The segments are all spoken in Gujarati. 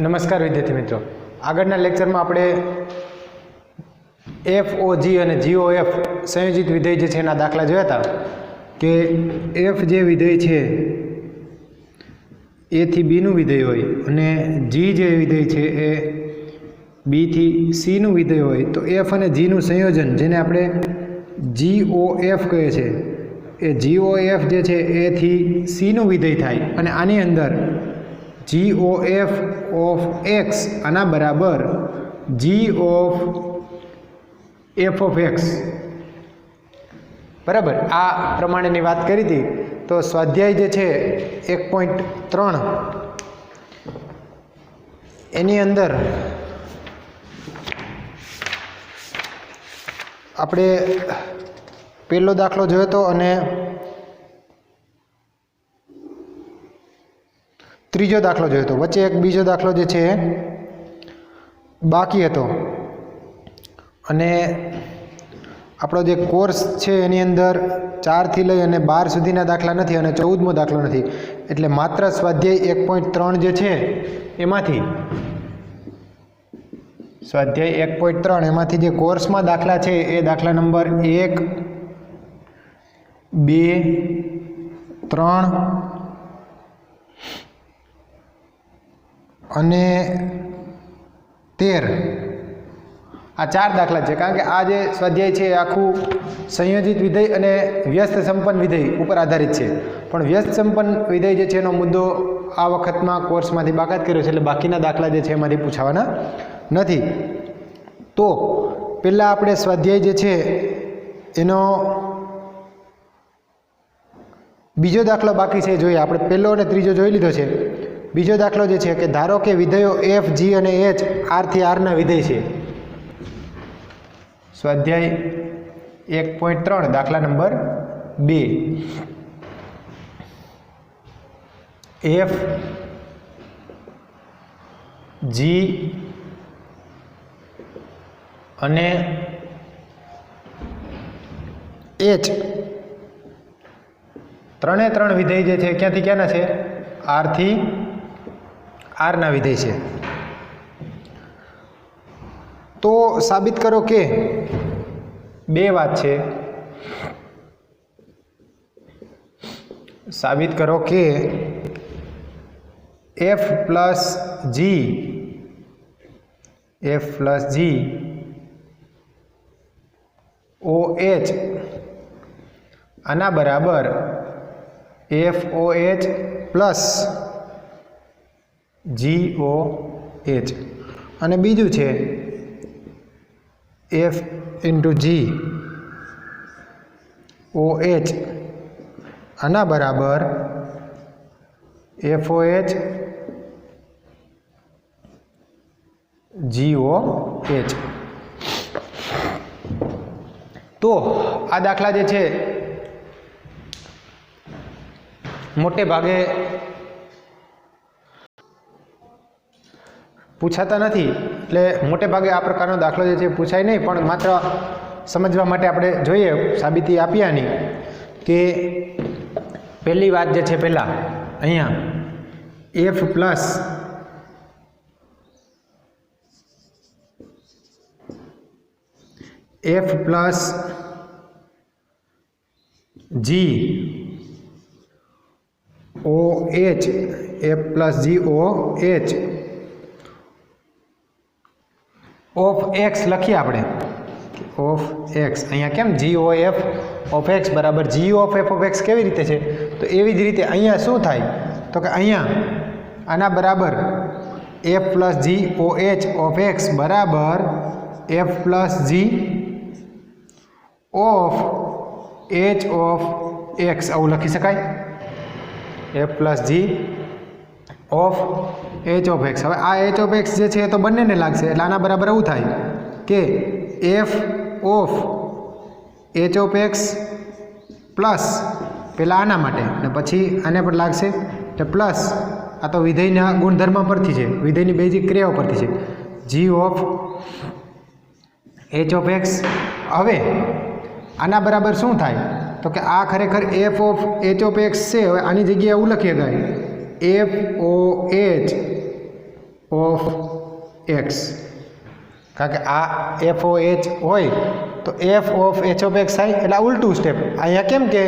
નમસ્કાર વિદ્યાર્થી મિત્રો, આગળના લેક્ચરમાં આપણે એફ ઓ જી અને જી ઓ એફ સંયોજિત વિધેય જે છે એના દાખલા જોયા હતા કે એફ જે વિધેય છે એ થી બીનું વિધેય હોય અને જી જે વિધેય છે એ બી થી સીનું વિધેય હોય તો એફ અને જીનું સંયોજન જેને આપણે જી ઓ એફ કહે છે એ જી ઓ એફ જે છે એ થી સીનું વિધેય થાય અને આની અંદર જી ઓ એફ ઓફ એક્સ આના બરાબર g of f of x બરાબર આ પ્રમાણેની વાત કરી હતી. તો સ્વાધ્યાય જે છે 1.3 એની અંદર આપણે પહેલો દાખલો જોયો હતો અને ત્રીજો દાખલો જોયો હતો. વચ્ચે એક બીજો દાખલો જે છે બાકી હતો અને આપણો જે કોર્સ છે એની અંદર 4 થી લઈ અને 12 સુધીના દાખલા નથી અને 14મો દાખલો નથી, એટલે માત્ર સ્વાધ્યાય 1.3 જે છે એમાંથી સ્વાધ્યાય 1.3 એમાંથી જે કોર્સમાં દાખલા છે એ દાખલા નંબર 1, 2, 3 અને 13 આ 4 દાખલા છે. કારણ કે આ જે સ્વાધ્યાય છે એ આખું સંયોજિત વિધેય અને વ્યસ્ત સંપન્ન વિધેય ઉપર આધારિત છે, પણ વ્યસ્ત સંપન્ન વિધેય જે છે એનો મુદ્દો આ વખતમાં કોર્સમાંથી બાકાત કર્યો છે, એટલે બાકીના દાખલા જે છે એમાંથી પૂછાવાના નથી. તો પહેલાં આપણે સ્વાધ્યાય જે છે એનો બીજો દાખલો બાકી છે જોઈએ. આપણે પહેલો અને ત્રીજો જોઈ લીધો છે. બીજો દાખલો જે છે કે ધારો કે વિધેયો એફ, જી અને એચ આર થી આરના વિધેય છે. સ્વાધ્યાય 1.3 દાખલા નંબર 2 એફ, જી અને એચ ત્રણે ત્રણ વિધેય જે છે ક્યાંથી ક્યાંના છે? આર થી આરના વિધેય છે. તો સાબિત કરો કે બે વાત છે. સાબિત કરો કે f plus g o h આના બરાબર f o h plus g o h, અને બીજું છે f into g o h આના બરાબર f o h g o h. તો આ દાખલા જે છે મોટે ભાગે પૂછાતા નથી, એટલે મોટે ભાગે આ પ્રકારનો દાખલો જે છે પૂછાય નહીં, પણ માત્ર સમજવા માટે આપણે જોઈએ સાબિતી આપ્યાની કે પહેલી વાત જે છે પહેલાં અહીંયા f plus g o h f plus g o h of x લખીએ આપણે ઓફ એક્સ. અહીંયા કેમ g o f of x બરાબર g of f of x કેવી રીતે છે? તો એવી જ રીતે અહીંયા શું થાય તો કે અહીંયા આના બરાબર f plus g o h of x બરાબર f plus g of h of x આવું લખી શકાય. F plus g of h of x. હવે આ એચ ઓફ એક્સ જે છે એ તો બંનેને લાગશે, એટલે આના બરાબર એવું થાય કે F of h of x plus પહેલાં આના માટે ને પછી આને પણ લાગશે એટલે પ્લસ આ તો વિધેયના ગુણધર્મ પરથી છે, વિધેયની બેઝિક ક્રિયાઓ પરથી છે, g of h of x. હવે આના બરાબર શું થાય તો કે આ ખરેખર f of h of x છે. હવે આની જગ્યાએ એવું લખીએ ગાય f o h of x, कारण के आ एफ ओ एच होय तो f of h of x थाय एटले उल्टू स्टेप अहींया केम के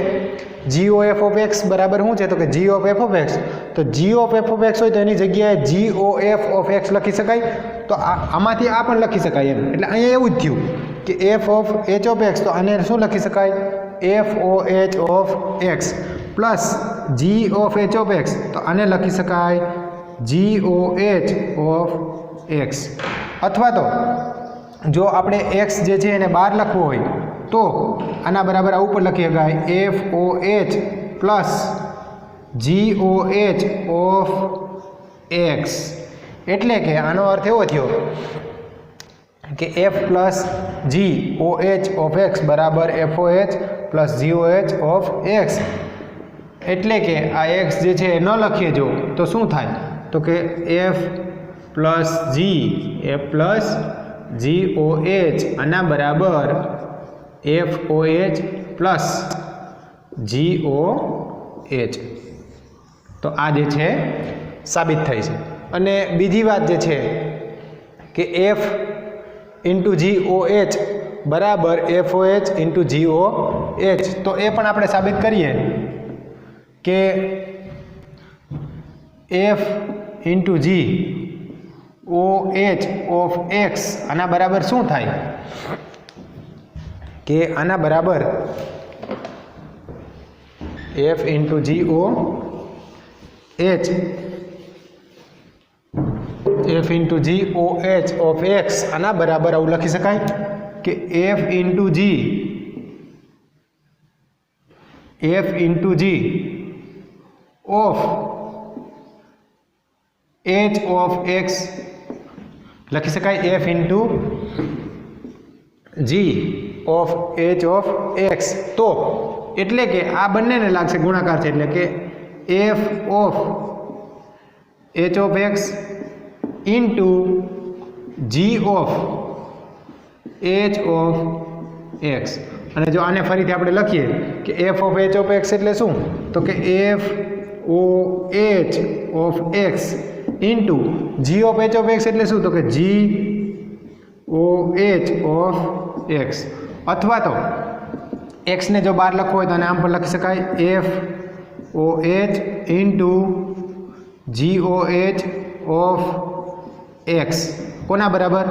g o f of x बराबर शुं छे तो कि g of f of x, तो g of f of x होय तो एनी जग्याए g o f of x लखी शकाय, तो आमांथी आ पण लखी शकाय एम, एटले अहींया एवुं ज थयुं कि f of h of x तो आने शुं लखी शकाय f o h of x plus g of h of x तो आने लखी शकाय g o h of x, अथवा तो जो आपणे एक्स जे छे एने बहार लखवो होय तो आना बराबर आ उपर लखी शकाय f o h plus g o h of x, एटले के आनो अर्थ एवो थयो कि f plus g o h of x बराबर f o h plus g o h of x, एटले के आ एक्स जे छे न लखीए जो तो शुं थाय तो कि f plus g o h आना बराबर f o h plus g o h, तो आ जे छे साबित थाय छे। अने बीजी वात जे छे कि f into g o h बराबर f o h into g o h, तो ए पण आपणे साबित करीए कि f into g o h of x आना बराबर शुं थाय कि आना बराबर f into g o h f into g o h of x आना बराबर आવું લખી શકાય कि f into g of h of x लखी शकाय f into g of h of x, तो एटले के आ बंने ने लागशे गुणाकार छे एटले के f of h of x into g of h of x, अने जो आने फरीथी आपणे लखीए कि f of h of x एटले शुं तो कि f o h of x into g of h of x एटले शुं तो कि g o h of x, अथवा तो एक्स ने जो बार लखो होय तो आने आम पण लखी शकाय f o h into g o h of x कोना बराबर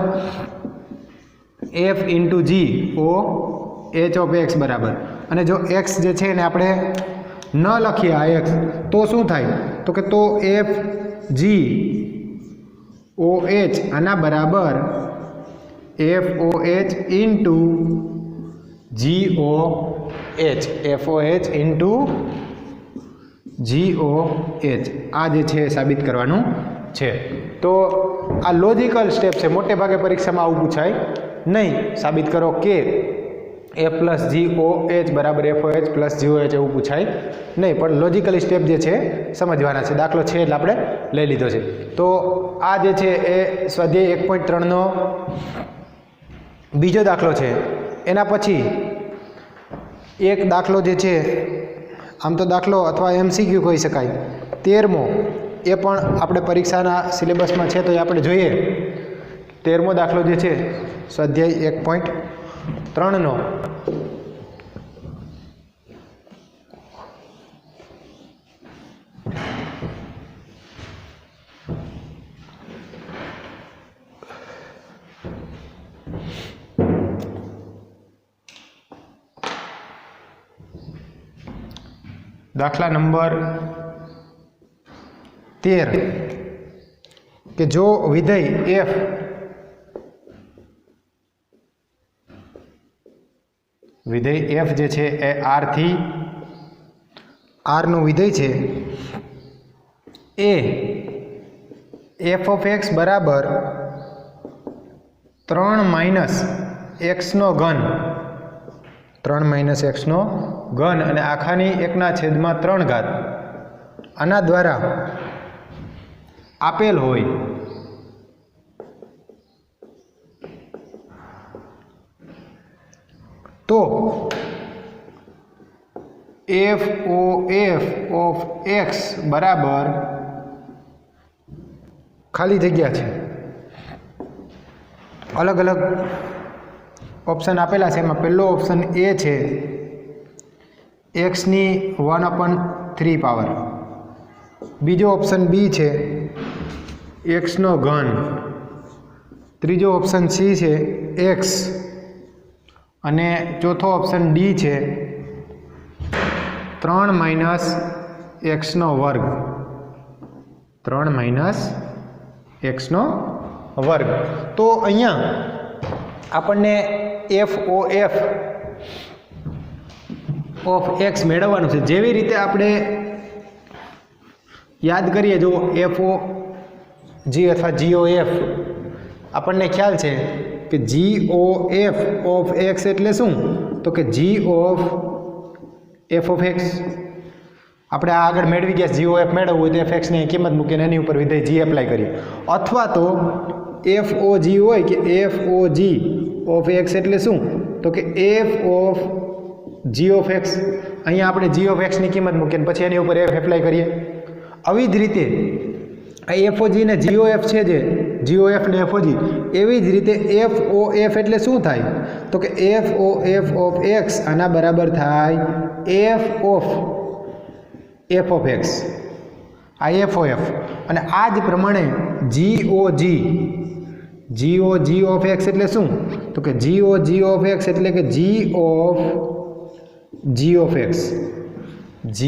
f into g o h of x बराबर, अने जो एक्स जे छे ने आपणे न लखीए आ एक्स तो शुं थाय तो कि तो एफ जी ओ एच आना बराबर f o h into g o h f o h into g o h आ जे छे साबित करवानुं छे। तो आ लॉजिकल स्टेप है, मोटे भागे परीक्षा में आવું पूछाय नहीं, साबित करो कि ए प्लस जी ओ एच बराबर f o h plus g o H एवं पूछाय नहीं, पर लॉजिकल स्टेप जे छे समझवाना छे। दाखलो छे एटले आपणे लई लीधो छे। तो आ जे छे ए स्वाध्याय 1.3 नो बीजो दाखलो छे। एना पछी एक दाखलो जे छे आम तो दाखलो अथवा एमसीक्यू कही शकाय 13मो, ए पण आपणे परीक्षाना सिलेबसमां छे तो ए आपणे जोईए। 13मो दाखलो जे छे स्वाध्याय 1.3 नो दाखला नंबर 13 कि जो विधेय एफ जे छे ए आर थी आर नो विधेय छे ए एफ ऑफ एक्स बराबर 3 माइनस एक्स नो घन 3 माइनस एक्स नो घन अने आखानी 1/3 आना द्वारा आपेल होय तो f o f of x बराबर ખાલી જગ્યા છે, અલગ અલગ ઓપ્શન આપેલા છે. એમાં પહેલો ઓપ્શન એ છે એક્સની 1/3 પાવર, બીજો ઓપ્શન બી છે એક્સનો ઘન, ત્રીજો ઓપ્શન સી છે એક્સ, અને ચોથો ઓપ્શન ડી છે 3 - એક્સનો વર્ગ, 3 - એક્સનો વર્ગ. તો અહીંયા આપણને FOF ઓફ એક્સ મેળવવાનું છે. જેવી રીતે આપણે યાદ કરીએ, જો FOG અથવા GOF આપણને ખ્યાલ છે કે GOF ઓફ એક્સ એટલે શું? તો કે G of F of x. આપણે આ આગળ મેળવી ગયા GOF મેળવવું હોય તો FXની કિંમત મૂકીને એની ઉપર વિધેય G એપ્લાય કરીએ, અથવા તો FOG હોય કે FOG ઓફ એક્સ એટલે શું? તો કે F of G of x. અહીંયા આપણે G ઓફ એક્સની કિંમત મૂકીને પછી એની ઉપર F એપ્લાય કરીએ. આવી જ રીતે આ FOG ને GOF છે, જે GOF ને FOG, એવી જ રીતે FOF એટલે શું થાય? તો કે FOF ઓફ એક્સ આના બરાબર થાય F ઓફ એક્સ. આ FOF. અને આ જ પ્રમાણે GOG ઓફ એક્સ એટલે શું? તો કે GOG ઓફ એક્સ એટલે કે G of x, G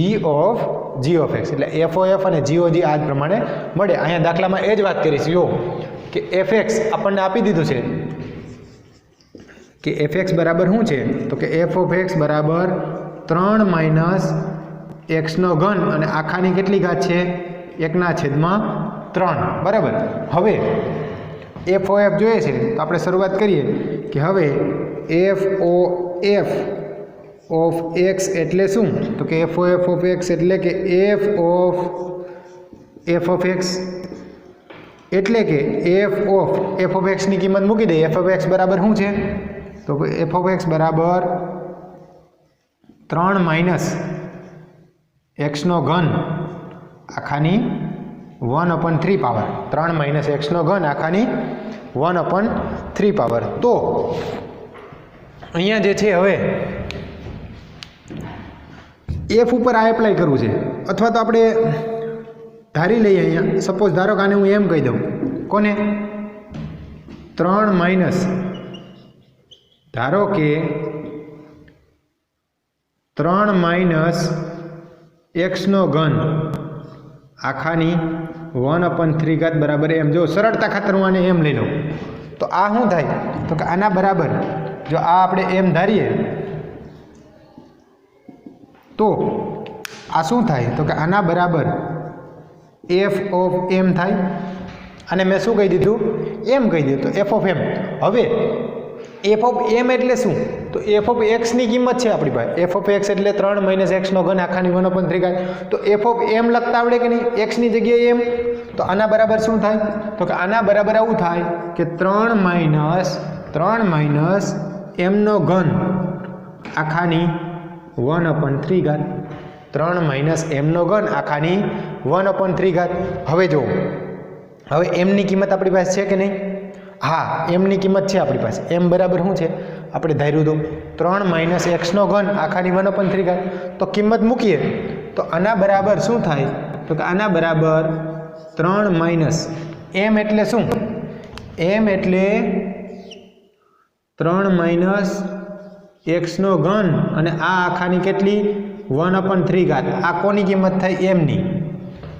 of x એટલે FOF અને GOG આ જ પ્રમાણે મળે. અહીંયા દાખલામાં એ જ વાત કરીશ જો કે FX આપણને આપી દીધું છે કે FX બરાબર શું છે? તો કે F ઓફ એક્સ બરાબર 3 - એક્સનો ઘન અને આખાની કેટલી ઘાત છે? 1/3. બરાબર. હવે FOF જોઈએ છે તો આપણે શરૂઆત કરીએ કે હવે FOF ઓફ એક્સ એટલે શું? તો કે FOF ઓફ એક્સ એટલે કે F ઓફ એક્સ એટલે કે F ઓફ એક્સની કિંમત મૂકી દઈએ. F ઓફ એક્સ બરાબર શું છે? તો કે F ઓફ એક્સ બરાબર 3 - એક્સનો ઘન આખાની 1/3 પાવર, 3 - એક્સનો ઘન આખાની 1/3 પાવર. તો અહીંયા જે છે હવે F ઉપર આ એપ્લાય કરવું છે, અથવા તો આપણે ધારી લઈએ. અહીંયા સપોઝ ધારો કે આને હું એમ કહી દઉં, કોને? 3 - ધારો કે 3 - એક્સનો ઘન આખાની 1/3 બરાબર એમ. જો સરળતા ખાતર હું આને એમ લઈ લઉં તો આ શું થાય? તો કે આના બરાબર જો આ આપણે એમ ધારીએ તો આ શું થાય? તો કે આના બરાબર F ઓફ M થાય. અને મેં શું કહી દીધું? એમ કહી દીધું. તો F ઓફ M. હવે F ઓફ M એટલે શું? તો F ઓફ એક્સની કિંમત છે આપણી પાસે. F ઓફ એક્સ એટલે 3 - એક્સનો ઘન આખાની 1/3. તો F ઓફ M લખતા આવડે કે નહીં? એક્સની જગ્યાએ M. તો આના બરાબર શું થાય? તો કે આના બરાબર આવું થાય કે 3 - એમનો ઘન આખાની 1/3. 3 - એમનો ઘન આખાની 1/3. હવે જો હવે એમની કિંમત આપણી પાસે છે કે નહીં? હા, એમની કિંમત છે આપણી પાસે. એમ બરાબર શું છે? આપણે ધાર્યું તો 3 - એક્સનો ઘન આખાની 1/3. તો કિંમત મૂકીએ તો આના બરાબર શું થાય? તો કે આના બરાબર 3 - એમ એટલે શું? એમ એટલે 3 - એક્સનો ઘન અને આ આખાની કેટલી? 1/3. આ કોની કિંમત થાય? એમની.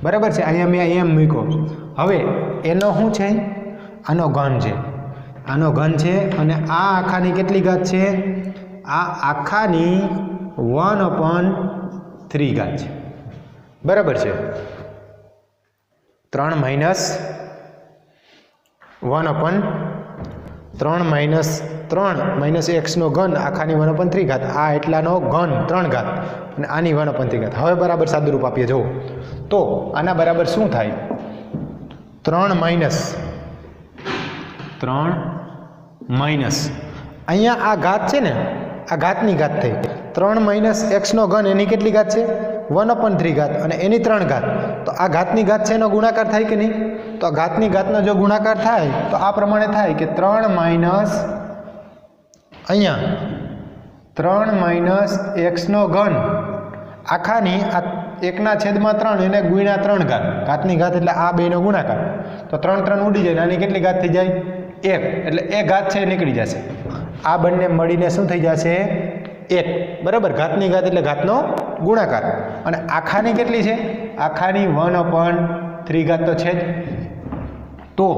બરાબર છે. અહીંયા મેં એમ મૂક્યો. હવે એનો શું છે? આનો ઘન છે. આનો ઘન છે અને આ આખાની કેટલી ઘાત છે? આ આખાની 1/3 ઘાત છે. બરાબર છે. 3 - એક્સનો ઘન આખાની 1/3 ઘાત. આ એટલાનો ઘન 3 ઘાત અને આની 1/3 ઘાત. હવે બરાબર સાદુરૂપ આપીએ. જુઓ તો આના બરાબર શું થાય? 3 માઇનસ અહીંયા આ ઘાત છે ને, આ ઘાતની ઘાત થઈ. 3 - એક્સનો ઘન એની કેટલી ઘાત છે? 1/3 ઘાત અને એની 3 ઘાત. તો આ ઘાતની ઘાત છે એનો ગુણાકાર થાય કે નહીં? તો ઘાતની ઘાતનો જો ગુણાકાર થાય તો આ પ્રમાણે થાય કે 3 માઇનસ અહીંયા 3 માઇનસ એક્સનો ઘન આખાની આ 1/3 એને ગુણ્યા 3 ઘાત, ઘાતની ઘાત એટલે આ બેનો ગુણાકાર, તો 3 3 ઉડી જાય, આની કેટલી ઘાત થઈ જાય 1, એટલે એ ઘાત છે એ નીકળી જશે. આ બંને મળીને શું થઈ જશે 1, બરાબર. ઘાતની ઘાત એટલે ઘાતનો ગુણાકાર. અને આખાની કેટલી છે? આખાની 1/3 ઘાત તો છે જ. તો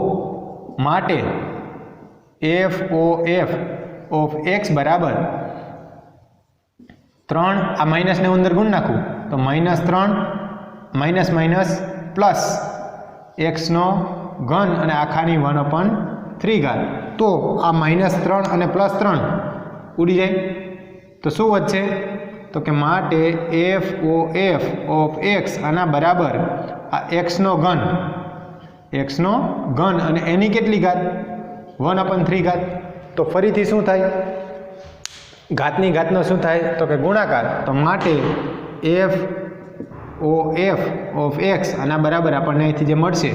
માટે f(f) ઓફ x બરાબર 3, આ માઇનસને અંદર ગુણ નાખું તો -3 માઇનસ માઇનસ પ્લસ એક્સનો ઘન અને આખાની 1/3 ઘાત. તો આ -3 અને +3 ઉડી જાય, તો શું વધશે? તો કે માટે f(f) ઓફ x આના બરાબર આ એક્સનો ઘન અને એની કેટલી ઘાત 1/3 ઘાત. તો ફરીથી શું થાય? ઘાતની ઘાતનો શું થાય? તો કે ગુણાકાર. તો માટે f(f) ઓફ x આના બરાબર આપણને અહીંથી જે મળશે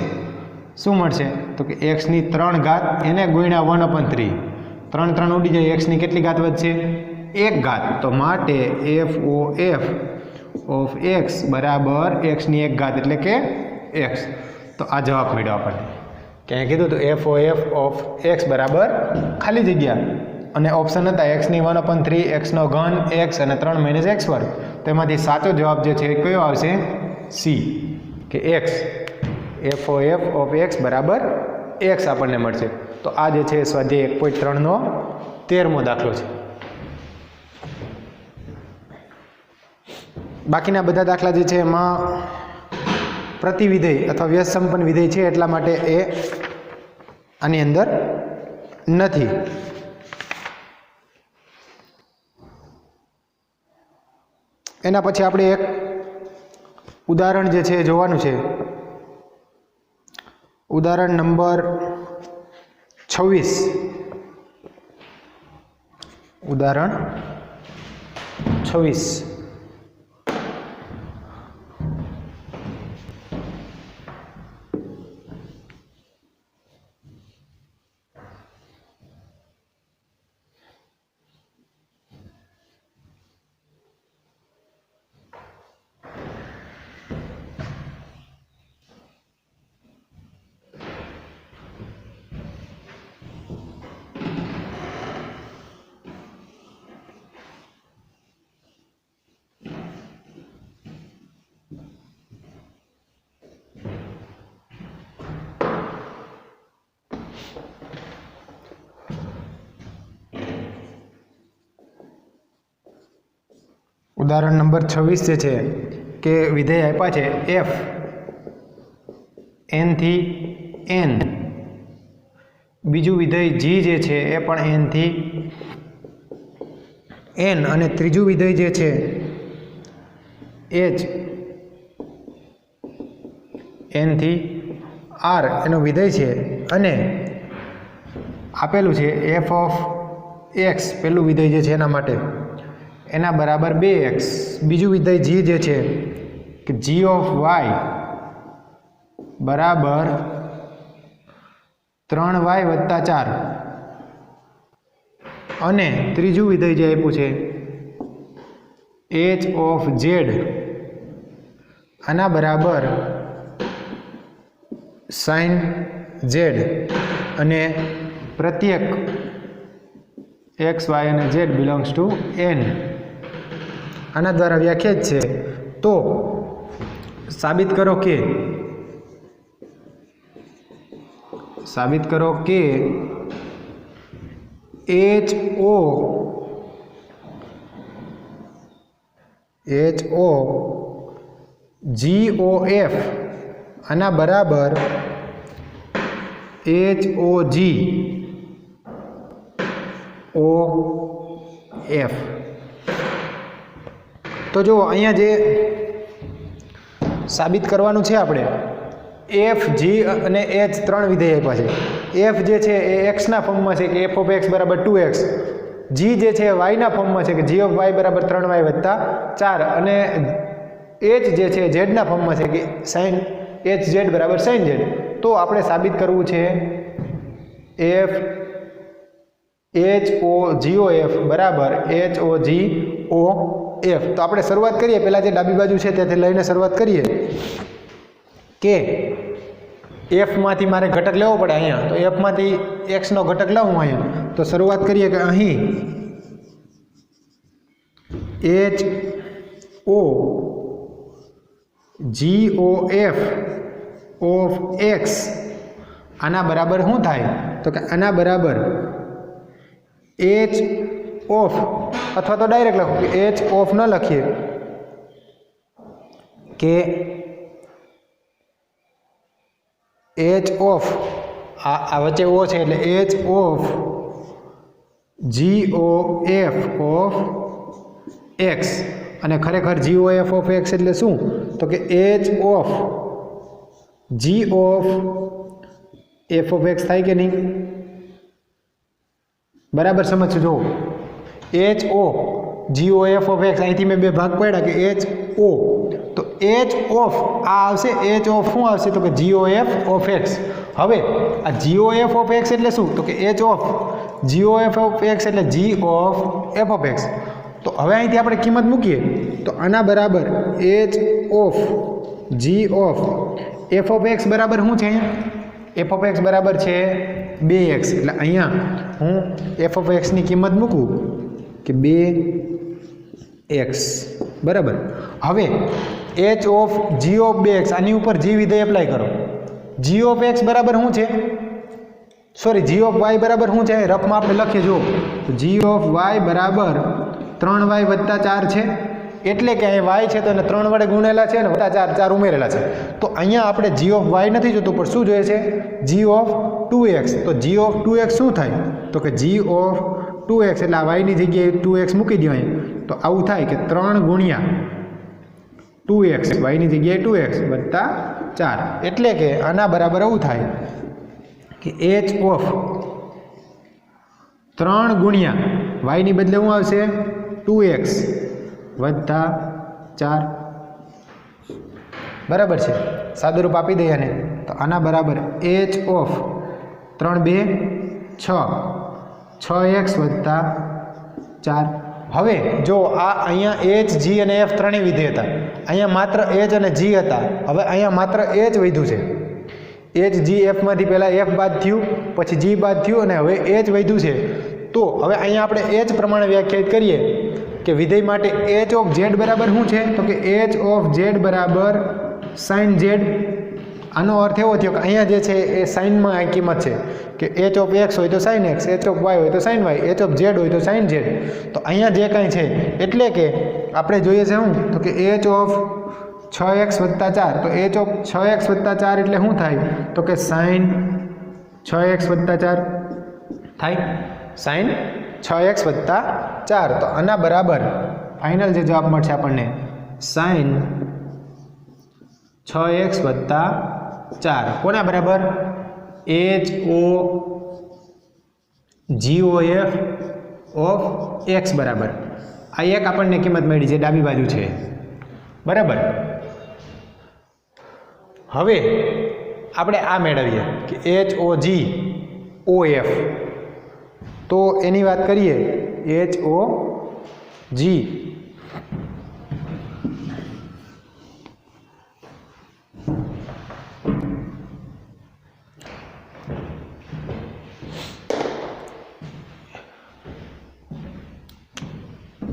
શું મળશે? તો કે એક્સની 3 ઘાત એને ગુણ્યા 1/3, 3 3 ઉડી જાય, એક્સની કેટલી ઘાત વધશે? 1 ઘાત. તો માટે f(f) ઓફ x બરાબર એક્સની 1 ઘાત એટલે કે x. તો આ જવાબ મળ્યો આપણને. ક્યાંય કીધું તો f(f) ઓફ x બરાબર ખાલી જગ્યા અને ઓપ્શન હતા એક્સની 1/3, એક્સનો ઘન x અને 3 - x². તો એમાંથી સાચો જવાબ જે છે કયો આવશે? સી, કે x. f(f) ઓફ x બરાબર x આપણને મળશે. તો આ જે છે સ્વાધ્યાય 1.3નો 13મો દાખલો છે. બાકીના બધા દાખલા જે છે એમાં પ્રતિવિધેય અથવા વ્યસ્ત સંપન્ન વિધેય છે એટલા માટે એ આની અંદર નથી. એના પછી આપણે એક ઉદાહરણ જે છે એ જોવાનું છે. ઉદાહરણ નંબર 26. ઉદાહરણ 26. ઉદાહરણ નંબર 26 જે છે કે વિધેય આપ્યા છે f n થી n, બીજું વિધેય g જે છે એ પણ n થી n, અને ત્રીજું વિધેય જે છે h n થી r એનો વિધેય છે. અને આપેલું છે f ઓફ x પેલું વિધેય જે છે એના માટે એના બરાબર 2x, બીજું વિધેય g જે છે કે g ઓફ y બરાબર 3y + 4, અને ત્રીજું વિધેય જે આપ્યું છે h ઓફ z આના બરાબર sin z, અને પ્રત્યેક x, y અને z બિલોંગ્સ ટુ n આના દ્વારા વ્યાખ્યાયિત છે. તો સાબિત કરો કે HO GOF આના બરાબર HOG OF. તો જો અહીંયા જે સાબિત કરવાનું છે આપણે, f, g અને h ત્રણ વિધેય આપ્યા છે. f જે છે એ x ના ફોર્મમાં છે કે f ઓફ x બરાબર 2x, g જે છે y ના ફોર્મમાં છે કે g ઓફ y બરાબર 3y + 4, અને h જે છે z ના ફોર્મમાં છે કે sin hz બરાબર sin z. તો આપણે સાબિત કરવું છે એફ HOGOF બરાબર HOGOF. તો આપણે શરૂઆત કરીએ, પહેલાં જે ડાબી બાજુ છે ત્યાંથી લઈને શરૂઆત કરીએ કે એફમાંથી મારે ઘટક લેવો પડે અહીંયા, તો એફમાંથી એક્સનો ઘટક લઉં અહીંયા. તો શરૂઆત કરીએ કે અહીં HOGOF ઓફ એક્સ આના બરાબર શું થાય? તો કે આના બરાબર H ઓફ, અથવા તો ડાયરેક્ટ લખો કે H ઓફ ન લખીએ કે H ઓફ આ વચ્ચે ઓ છે એટલે H of GOF of x. અને ખરેખર GOF ઓફ એક્સ એટલે શું? તો કે H of G of f of x થાય કે નહીં? બરાબર સમજજો. જો HO GOF ઓફ એક્સ, અહીંથી મેં બે ભાગ પાડ્યા કે HO, તો H ઓફ આ આવશે, H ઓફ શું આવશે? તો કે GOF ઓફ એક્સ. હવે આ GOF ઓફ એક્સ એટલે શું? તો કે H of GOF of x એટલે G of f of x. તો હવે અહીંથી આપણે કિંમત મૂકીએ તો આના બરાબર H of G of f of x બરાબર શું છે? અહીંયા એફ ઓફ એક્સ બરાબર છે 2x. એટલે અહીંયા હું એફ ઓફ એક્સની કિંમત મૂકું કે 2x બરાબર. હવે H of G of 2x આની ઉપર G વિધેય એપ્લાય કરો. G ઓફ x બરાબર શું છે? સોરી, G ઓફ y બરાબર શું છે? રફમાં આપણે લખીએ જો, તો G ઓફ y બરાબર 3y વત્તા 4 છે. એટલે કે અહીં y છે તો એને 3 વડે ગુણેલા છે અને વત્તા 4 ઉમેરેલા છે. તો અહીંયા આપણે G ઓફ y નથી જોતું, પણ શું જોઈએ છે? G of 2x. તો G ઓફ 2x શું થાય? તો કે G ઓફ 2x એટલે આ y ની જગ્યાએ 2x મૂકી દો અહીં. તો આવું થાય કે 3 ગુણ્યા 2x, y ની જગ્યાએ 2x વત્તા 4. એટલે કે આના બરાબર આવું થાય કે H ઓફ 3 ગુણ્યા y ની બદલે શું આવશે? 2x વત્તા 4. બરાબર છે. સાદું રૂપ આપી દઈએ ને તો આના બરાબર H ઓફ 3 2 6 6x વત્તા 4. હવે જો આ અહીંયા H G અને F ત્રણેય વિધેય હતા, અહીંયા માત્ર H અને G હતા. હવે અહીંયા માત્ર H વધ્યું છે. H G F માંથી પહેલાં F બાદ થયું, પછી G બાદ થયું અને હવે H વધ્યું છે. તો હવે અહીંયા આપણે H પ્રમાણે વ્યાખ્યાયિત કરીએ કે વિધેય માટે H ઓફ Z બરાબર શું છે? તો કે H ઓફ Z બરાબર sin Z. આનો અર્થ એવો થયો કે અહીંયા જે છે એ સાઇનમાં આ કિંમત છે કે H ઓફ x હોય તો sin x, H of y હોય તો sin y, H of z હોય તો sin z. તો અહીંયા જે કાંઈ છે એટલે કે આપણે જોઈએ છે શું? તો કે H ઓફ 6x વત્તા 4. તો H ઓફ 6x વત્તા 4 એટલે શું થાય? તો કે sin 6x વત્તા 4 થાય, sin 6x વત્તા 4. તો આના બરાબર ફાઇનલ જે જવાબ મળશે આપણને sin 6x વત્તા 4 કોના બરાબર? HOGOF ઓફ x બરાબર. આ એક આપણને કિંમત મળી છે, ડાબી બાજુ છે. બરાબર. હવે આપણે આ મેળવીએ કે HOGOF. તો એની વાત કરીએ HOG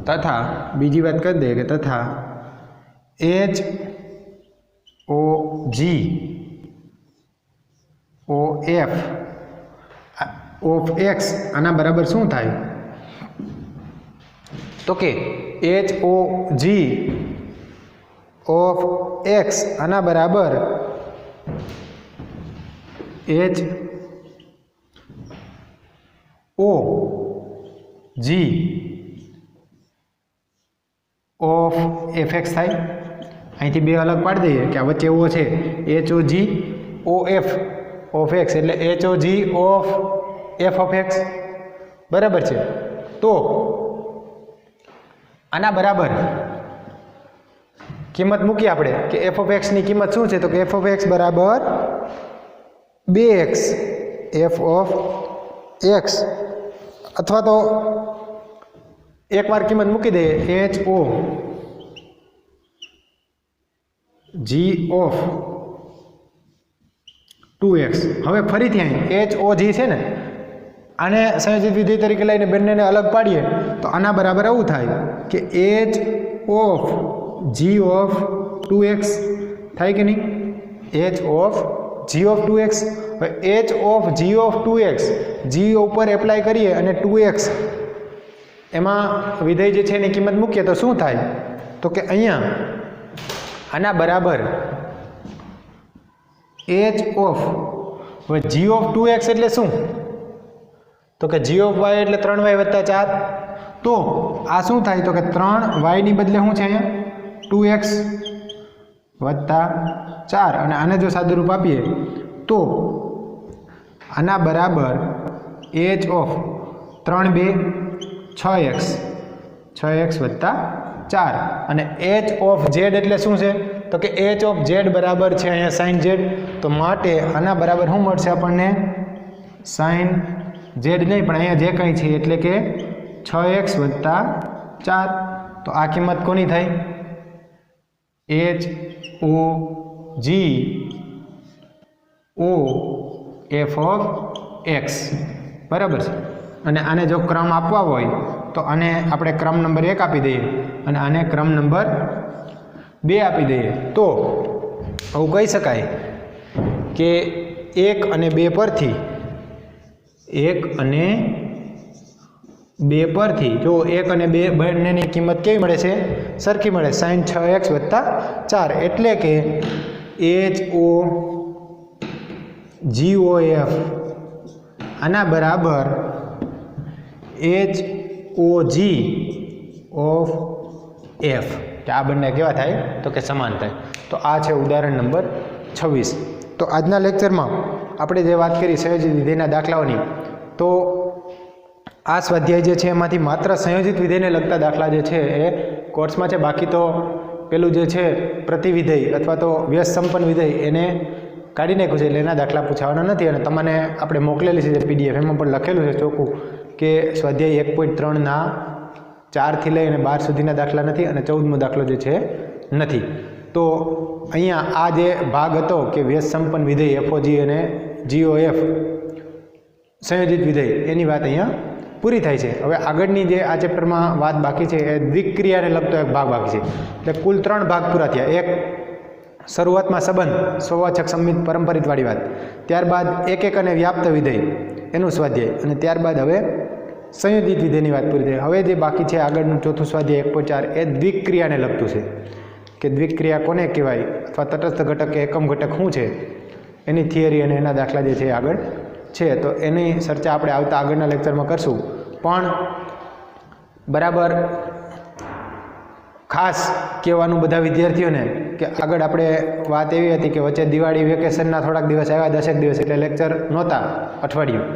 તથા બીજી વાત કરી દઈએ કે તથા HOGOF ઓફ x આના બરાબર શું થાય? તો કે HOG ઓફ x આના બરાબર HOG ઓફ fx થાય. અહીંથી બે અલગ પાડી દઈએ કે આ વચ્ચે એવો છે HOG OF ઓફ x એટલે HOG of f of x. બરાબર છે. તો આના બરાબર કિંમત મૂકી આપણે કે f ઓફ x ની કિંમત શું છે? તો કે f ઓફ x બરાબર 2x એફ ઓફ એક્સ, અથવા તો એકવાર કિંમત મૂકી દઈએ HO g ઓફ 2x. હવે ફરીથી અહીં HOG છે ને, આને સંયોજિત વિધેય તરીકે લઈને બંનેને અલગ પાડીએ તો આના બરાબર આવું થાય કે h of g of 2x થાય કે નહીં, h of g of 2x. હવે h of g of 2x g ઉપર એપ્લાય કરીએ અને 2x એમાં વિધેય જે છે એની કિંમત મૂકીએ તો શું થાય, તો કે અહીંયા આના બરાબર h ઓફ, હવે g ઓફ 2x એટલે શું, તો કે g ઓફ y એટલે 3y વત્તા 4. તો આ શું થાય, તો કે 3y ની બદલે શું છે અહીંયા 2x વત્તા 4, અને આને જો સાદુરૂપ આપીએ તો આના બરાબર h ઓફ 3 2 6x વત્તા 4, અને h ઓફ z એટલે શું છે, તો કે h ઓફ z બરાબર છે અહીંયા sin z. તો માટે આના બરાબર શું મળશે આપણને, sin z નહીં પણ અહીંયા જે કંઈ છે એટલે કે 6x વત્તા 4. તો આ કિંમત કોની થાય, h o g o f of x, બરાબર છે. અને આને જો ક્રમ આપવા હોય તો આને આપણે ક્રમ નંબર 1 આપી દઈએ અને આને ક્રમ નંબર 2 આપી દઈએ. તો આવું કહી શકાય કે 1 અને 2 પરથી 1 અને 2 પરથી જો 1 અને 2 બંનેની કિંમત કેવી મળે છે, સરખી મળે, sin 6x વત્તા 4, એટલે કે HO GOF આના બરાબર HOG ઓફ F. કે આ બંને કેવા થાય, તો કે સમાન થાય. તો આ છે ઉદાહરણ નંબર 26. તો આજના લેક્ચરમાં આપણે જે વાત કરી સંયોજિત વિધેયના દાખલાઓની, તો આ સ્વાધ્યાય જે છે એમાંથી માત્ર સંયોજિત વિધેયને લગતા દાખલા જે છે એ કોર્સમાં છે. બાકી તો પેલું જે છે પ્રતિવિધેય અથવા તો વ્યસ્ત સંપન્ન વિધેય એને કાઢી નાખ્યું છે, એટલે એના દાખલા પૂછાવાના નથી. અને તમને આપણે મોકલેલી છે PDF, એમાં પણ લખેલું છે ચોખ્ખું કે સ્વાધ્યાય 1.3ના 4 થી લઈ અને 12 સુધીના દાખલા નથી અને 14મો દાખલો જે છે નથી. તો અહીંયા આ જે ભાગ હતો કે વ્યસ્ત સંપન્ન વિધેય FOG અને GOF સંયોજિત વિધેય એની વાત અહીંયા પૂરી થાય છે. હવે આગળની જે આ ચેપ્ટરમાં વાત બાકી છે એ દ્વિક્રિયાને લગતો એક ભાગ બાકી છે. એટલે કુલ 3 ભાગ પૂરા થયા. એક શરૂઆતમાં સંબંધ, સ્વવાચક સંમિત પરંપરિતવાળી વાત, ત્યારબાદ એક અને વ્યાપ્ત વિધેય એનું સ્વાધ્યાય, અને ત્યારબાદ હવે સંયોજિત વિધેયની વાત પૂરી થઈ. હવે જે બાકી છે આગળનું ચોથું સ્વાધ્યાય 1.4 એ દ્વિક્રિયાને લગતું છે કે દ્વિક્રિયા કોને કહેવાય અથવા તટસ્થ ઘટક કે એકમ ઘટક શું છે એની થિયરી અને એના દાખલા જે છે આગળ છે. તો એની ચર્ચા આપણે આવતા આગળના લેક્ચરમાં કરશું. પણ બરાબર ખાસ કહેવાનું બધા વિદ્યાર્થીઓને કે આગળ આપણે વાત એવી હતી કે વચ્ચે દિવાળી વેકેશનના થોડાક દિવસ આવ્યા, 10 દિવસ, એટલે લેક્ચર નહોતા, અઠવાડિયું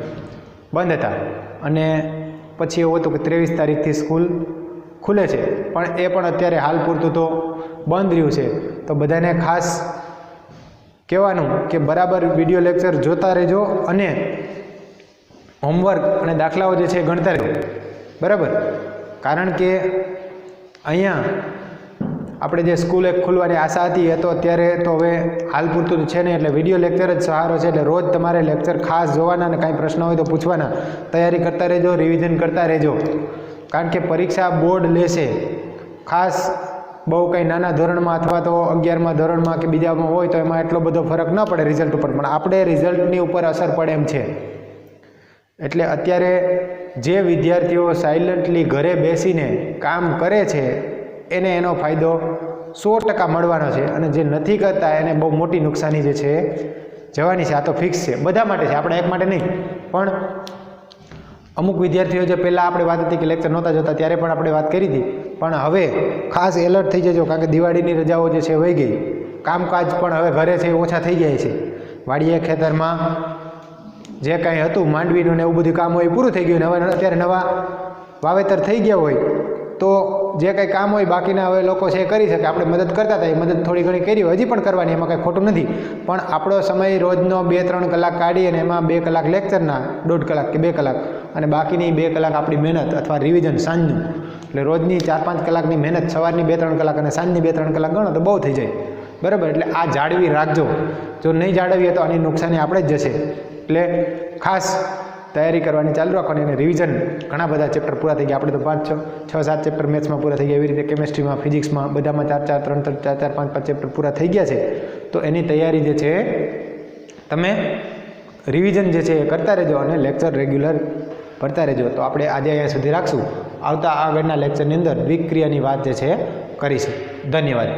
બંધ હતા. અને પછી એવું હતું કે 23 તારીખથી સ્કૂલ ખુલે છે, પણ એ પણ અત્યારે હાલ પૂરતું તો બંધ રહ્યું છે. તો બધાને ખાસ કહેવાનું કે બરાબર વિડીયો લેક્ચર જોતા રહેજો અને હોમવર્ક અને દાખલાઓ જે છે એ ગણતા રહેજો, બરાબર. કારણ કે અહીંયા આપણે જે સ્કૂલ એક ખુલવાની આશા હતી એ તો અત્યારે તો હવે હાલ પૂરતું છે નહીં, એટલે વિડીયો લેક્ચર જ સહારો છે. એટલે રોજ તમારે લેક્ચર ખાસ જોવાના અને કાંઈ પ્રશ્ન હોય તો પૂછવાના, તૈયારી કરતા રહેજો, રિવિઝન કરતા રહેજો. કારણ કે પરીક્ષા બોર્ડ લેશે. ખાસ બહુ કંઈ નાના ધોરણમાં અથવા તો 11મા ધોરણમાં કે બીજામાં હોય તો એમાં એટલો બધો ફરક ન પડે રિઝલ્ટ ઉપર, પણ આપણે રિઝલ્ટની ઉપર અસર પડે એમ છે. એટલે અત્યારે જે વિદ્યાર્થીઓ સાયલન્ટલી ઘરે બેસીને કામ કરે છે એને એનો ફાયદો 100% મળવાનો છે, અને જે નથી કરતા એને બહુ મોટી નુકસાની જે છે જવાની છે. આ તો ફિક્સ છે, બધા માટે છે, આપણે એક માટે નહીં. પણ અમુક વિદ્યાર્થીઓ જે પહેલાં આપણે વાત હતી કે લેક્ચર નહોતા જોતા ત્યારે પણ આપણે વાત કરી હતી, પણ હવે ખાસ એલર્ટ થઈ જજો. કારણ કે દિવાળીની રજાઓ જે છે વહી ગઈ, કામકાજ પણ હવે ઘરે છે ઓછા થઈ જાય છે. વાડીએ ખેતરમાં જે કાંઈ હતું માંડવીનું ને એવું બધું કામ હોય પૂરું થઈ ગયું, ને હવે અત્યારે નવા વાવેતર થઈ ગયા હોય તો જે કંઈ કામ હોય બાકીના હવે લોકો છે એ કરી શકે. આપણે મદદ કરતા હતા, એ મદદ થોડી ઘણી કરી હોય, હજી પણ કરવાની, એમાં કંઈ ખોટું નથી. પણ આપણો સમય રોજનો 2-3 કલાક કાઢી અને એમાં 2 કલાક લેક્ચરના, 1.5 કલાક કે 2 કલાક, અને બાકીની 2 કલાક આપણી મહેનત અથવા રિવિઝન સાંજનું. એટલે રોજની 4-5 કલાકની મહેનત, સવારની 2-3 કલાક અને સાંજની 2-3 કલાક ગણો તો બહુ થઈ જાય. બરાબર? એટલે આ જાળવી રાખજો. જો નહીં જાળવીએ તો આની નુકસાની આપણે જ જશે. એટલે ખાસ તૈયારી કરવાની ચાલુ રાખવાની. અને રિવિઝન, ઘણા બધા ચેપ્ટર પૂરા થઈ ગયા. આપણે તો 5-6-7 ચેપ્ટર મેથ્સમાં પૂરા થઈ ગયા. એવી રીતે કેમેસ્ટ્રીમાં, ફિઝિક્સમાં, બધામાં 4-4, 3-3, 4-4, 5-5 ચેપ્ટર પૂરા થઈ ગયા છે. તો એની તૈયારી જે છે તમે રિવિઝન જે છે એ કરતા રહેજો અને લેક્ચર રેગ્યુલર ભરતા રહેજો. તો આપણે આજે અહીંયા સુધી રાખશું. આવતા આગળના લેક્ચરની અંદર દ્વિક્રિયાની વાત જે છે કરીશું. ધન્યવાદ.